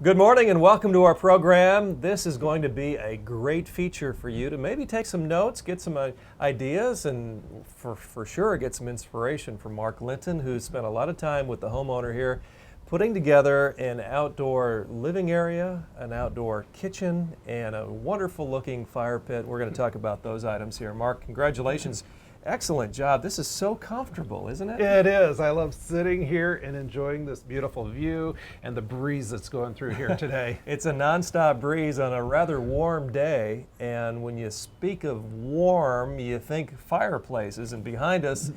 Good morning and welcome to our program. This is going to be a great feature for you to maybe take some notes, get some ideas, and for sure get some inspiration from Mark Linton, who's spent a lot of time with the homeowner here putting together an outdoor living area, an outdoor kitchen, and a wonderful looking fire pit. We're going to talk about those items here. Mark, congratulations. Excellent job. This is so comfortable, isn't it? It is. I love sitting here and enjoying this beautiful view and the breeze that's going through here today. It's a nonstop breeze on a rather warm day, and when you speak of warm, you think fireplaces, and behind us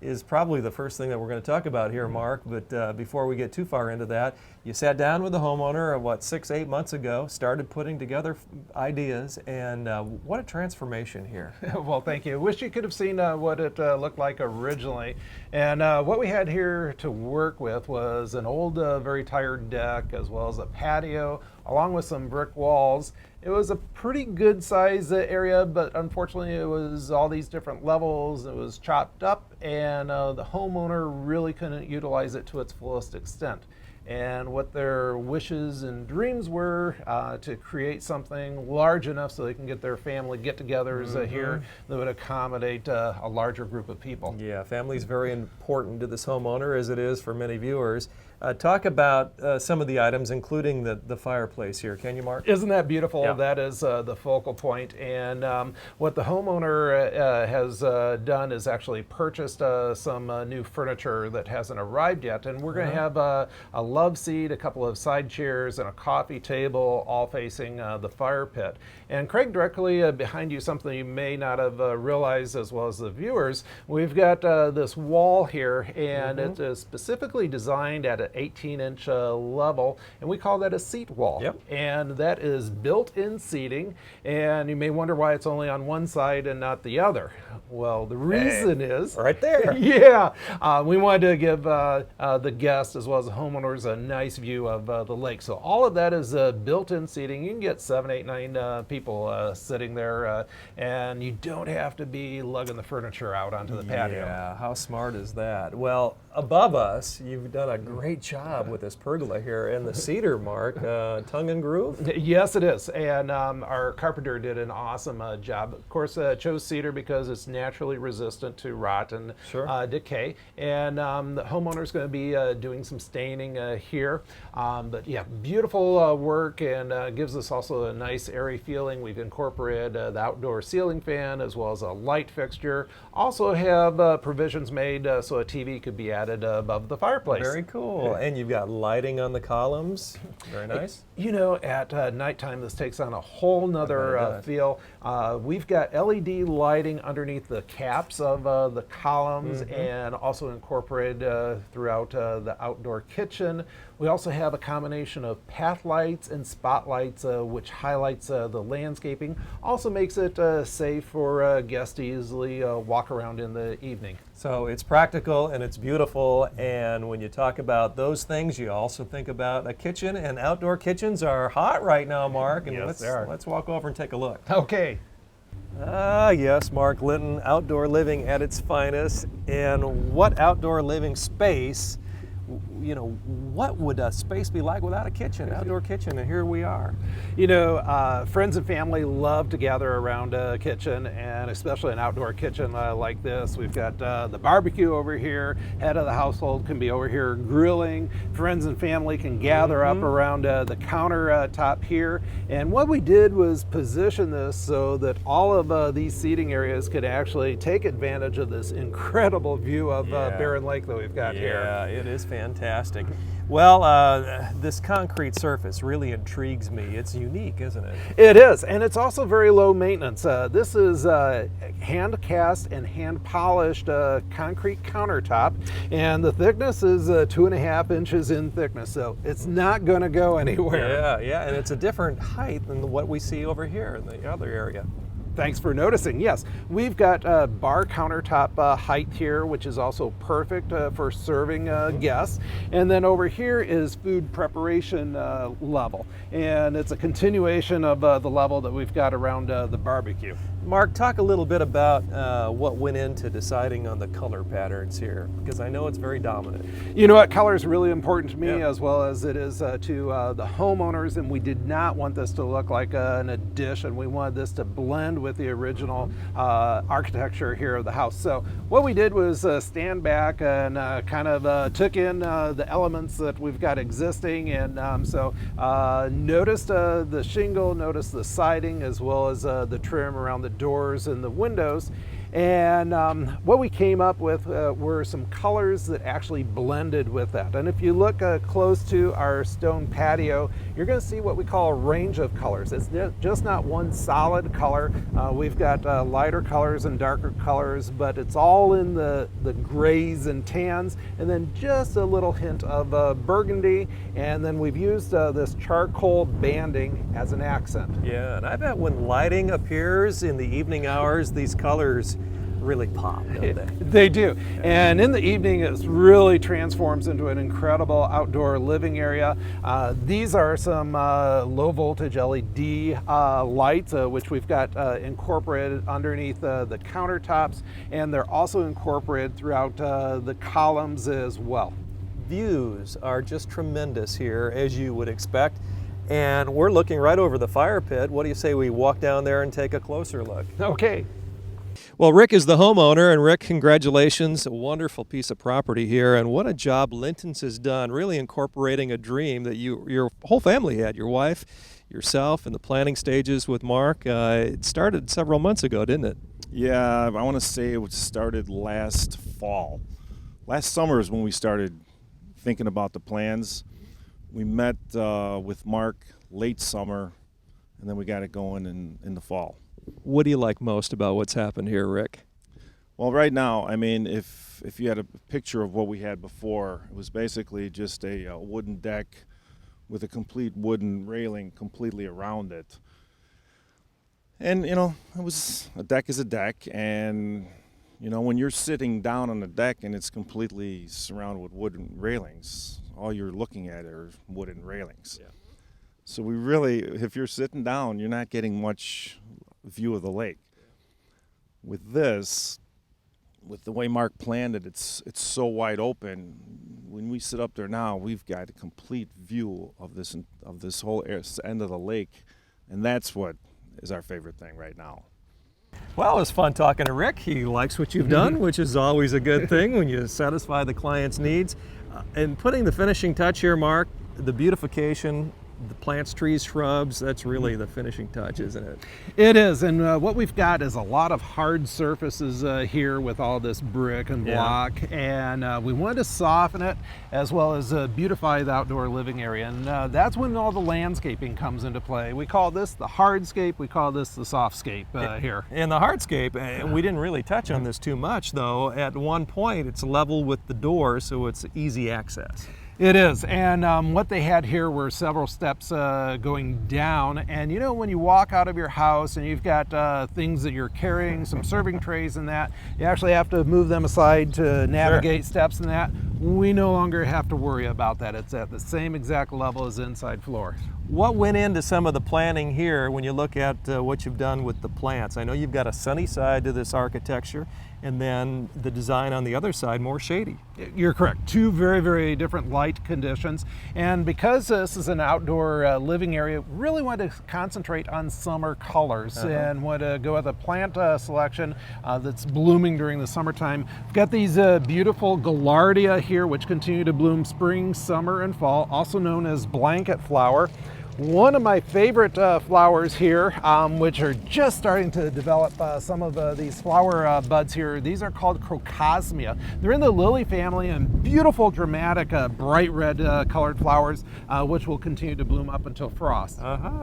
is probably the first thing that we're going to talk about here, Mark. But before we get too far into that, you sat down with the homeowner, 6-8 months ago, started putting together ideas, and what a transformation here. Well, thank you. Wish you could have seen what it looked like originally. And what we had here to work with was an old, very tired deck, as well as a patio, along with some brick walls. It was a pretty good size area, but unfortunately it was all these different levels. It was chopped up, and the homeowner really couldn't utilize it to its fullest extent. And what their wishes and dreams were to create something large enough so they can get their family get-togethers here that would accommodate a larger group of people. Yeah, family is very important to this homeowner, as it is for many viewers. Talk about some of the items, including the fireplace here. Can you, Mark? Isn't that beautiful? Yeah. That is the focal point. And what the homeowner has done is actually purchased some new furniture that hasn't arrived yet. And we're going to have a love seat, a couple of side chairs, and a coffee table, all facing the fire pit. And Craig, directly behind you, something you may not have realized, as well as the viewers, we've got this wall here, and it is specifically designed at an 18-inch level, and we call that a seat wall. Yep. And that is built-in seating, and you may wonder why it's only on one side and not the other. Well, the reason is right there. Yeah, we wanted to give the guests as well as the homeowners a nice view of the lake. So all of that is built-in seating. You can get 7, 8, 9 people sitting there, and you don't have to be lugging the furniture out onto the patio. Yeah, how smart is that? Well, above us, you've done a great job with this pergola here, and the cedar, Mark, tongue and groove? Yes, it is. And our carpenter did an awesome job. Of course, chose cedar because it's naturally resistant to rot and decay. And the homeowner's going to be doing some staining here. But yeah, beautiful work, and gives us also a nice airy feeling. We've incorporated the outdoor ceiling fan as well as a light fixture. Also have provisions made so a TV could be added above the fireplace. Very cool. And you've got lighting on the columns. Very nice. You know, at nighttime, this takes on a whole nother feel. We've got LED lighting underneath the caps of the columns, and also incorporated throughout the outdoor kitchen. We also have a combination of path lights and spotlights, which highlights the landscaping. Also makes it safe for guests to easily walk around in the evening. So it's practical and it's beautiful, and when you talk about those things, you also think about a kitchen, and outdoor kitchens are hot right now, Mark. And Yes, they are. let's walk over and take a look. Okay. Ah, yes, Mark Linton, outdoor living at its finest. And what outdoor living space, you know, what would a space be like without a kitchen, outdoor kitchen? And here we are. You know, friends and family love to gather around a kitchen, and especially an outdoor kitchen like this. We've got the barbecue over here. Head of the household can be over here grilling. Friends and family can gather up around the countertop here. And what we did was position this so that all of these seating areas could actually take advantage of this incredible view of Barren Lake that we've got here. Yeah, it is fantastic. Well, this concrete surface really intrigues me. It's unique, isn't it? It is, and it's also very low maintenance. This is hand cast and hand polished concrete countertop, and the thickness is 2.5 inches in thickness, so it's not going to go anywhere. Yeah, and it's a different height than what we see over here in the other area. Thanks for noticing. Yes, we've got bar countertop height here, which is also perfect for serving guests. And then over here is food preparation level. And it's a continuation of the level that we've got around the barbecue. Mark, talk a little bit about what went into deciding on the color patterns here, because I know it's very dominant. You know what, color is really important to me, Yeah. as well as it is to the homeowners, and we did not want this to look like an addition. We wanted this to blend with the original architecture here of the house. So what we did was stand back and kind of took in the elements that we've got existing, and noticed the shingle, noticed the siding, as well as the trim around the doors and the windows. And what we came up with were some colors that actually blended with that. And if you look close to our stone patio, you're going to see what we call a range of colors. It's just not one solid color. We've got lighter colors and darker colors, but it's all in the grays and tans, and then just a little hint of burgundy. And then we've used this charcoal banding as an accent. Yeah, and I bet when lighting appears in the evening hours, these colors really pop, don't they? They do. And in the evening, it really transforms into an incredible outdoor living area. These are some low voltage LED lights, which we've got incorporated underneath the countertops, and they're also incorporated throughout the columns as well. Views are just tremendous here, as you would expect. And we're looking right over the fire pit. What do you say we walk down there and take a closer look? Okay. Well, Rick is the homeowner, and Rick, congratulations. A wonderful piece of property here, and what a job Linton's has done, really incorporating a dream that your whole family had, your wife, yourself, in the planning stages with Mark. It started several months ago, didn't it? Yeah, I want to say it started last fall. Last summer is when we started thinking about the plans. We met with Mark late summer, and then we got it going in the fall. What do you like most about what's happened here, Rick? Well, right now, I mean, if you had a picture of what we had before, it was basically just a wooden deck with a complete wooden railing completely around it. And, it was a deck is a deck, and, when you're sitting down on the deck and it's completely surrounded with wooden railings, all you're looking at are wooden railings. Yeah. So we really, if you're sitting down, you're not getting much view of the lake. With this, with the way Mark planned it, it's so wide open. When we sit up there now, we've got a complete view of this whole end of the lake, and that's what is our favorite thing right now. Well, it was fun talking to Rick. He likes what you've done, which is always a good thing when you satisfy the client's needs. And putting the finishing touch here, Mark, the beautification, the plants, trees, shrubs, that's really the finishing touch, isn't it? It is, and what we've got is a lot of hard surfaces here with all this brick and block, and we wanted to soften it as well as beautify the outdoor living area, and that's when all the landscaping comes into play. We call this the hardscape, we call this the softscape here. In the hardscape, and we didn't really touch on this too much though, at one point it's level with the door, so it's easy access. It is, and what they had here were several steps going down, and when you walk out of your house and you've got things that you're carrying, some serving trays and that, you actually have to move them aside to navigate steps and that. We no longer have to worry about that. It's at the same exact level as inside floor. What went into some of the planning here when you look at what you've done with the plants? I know you've got a sunny side to this architecture, and then the design on the other side more shady. You're correct. Two very, very different light conditions. And because this is an outdoor living area, really want to concentrate on summer colors and want to go with a plant selection that's blooming during the summertime. We've got these beautiful gaillardia here, which continue to bloom spring, summer, and fall, also known as blanket flower. One of my favorite flowers here, which are just starting to develop some of these flower buds here, these are called crocosmia. They're in the lily family and beautiful, dramatic, bright red colored flowers, which will continue to bloom up until frost.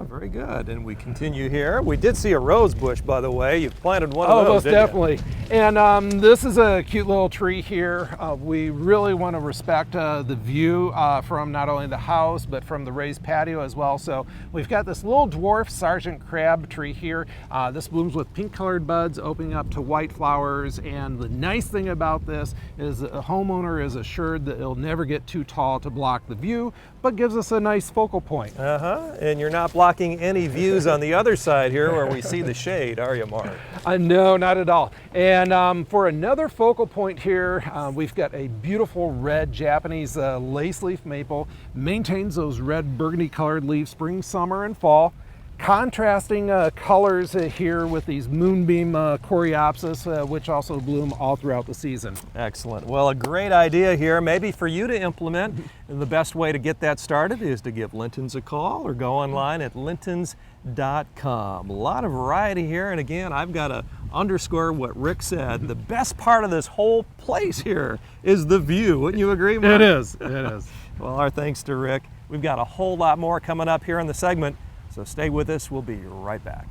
Very good. And we continue here. We did see a rose bush, by the way. You've planted one of those, most didn't definitely. And this is a cute little tree here. We really want to respect the view from not only the house, but from the raised patio as well. So we've got this little dwarf Sergeant Crab tree here. This blooms with pink colored buds opening up to white flowers, and the nice thing about this is a homeowner is assured that it'll never get too tall to block the view, but gives us a nice focal point. And you're not blocking any views on the other side here where we see the shade, are you, Mark? No, not at all. And for another focal point here, we've got a beautiful red Japanese lace leaf maple. Maintains those red burgundy colored leaves spring, summer, and fall. Contrasting colors here with these moonbeam coreopsis, which also bloom all throughout the season. Excellent. Well, a great idea here, maybe for you to implement. And the best way to get that started is to give Linton's a call or go online at lintons.com. A lot of variety here, and again, I've got to underscore what Rick said. The best part of this whole place here is the view. Wouldn't you agree, Mark? It is. It is. Well, our thanks to Rick. We've got a whole lot more coming up here in the segment. So stay with us, we'll be right back.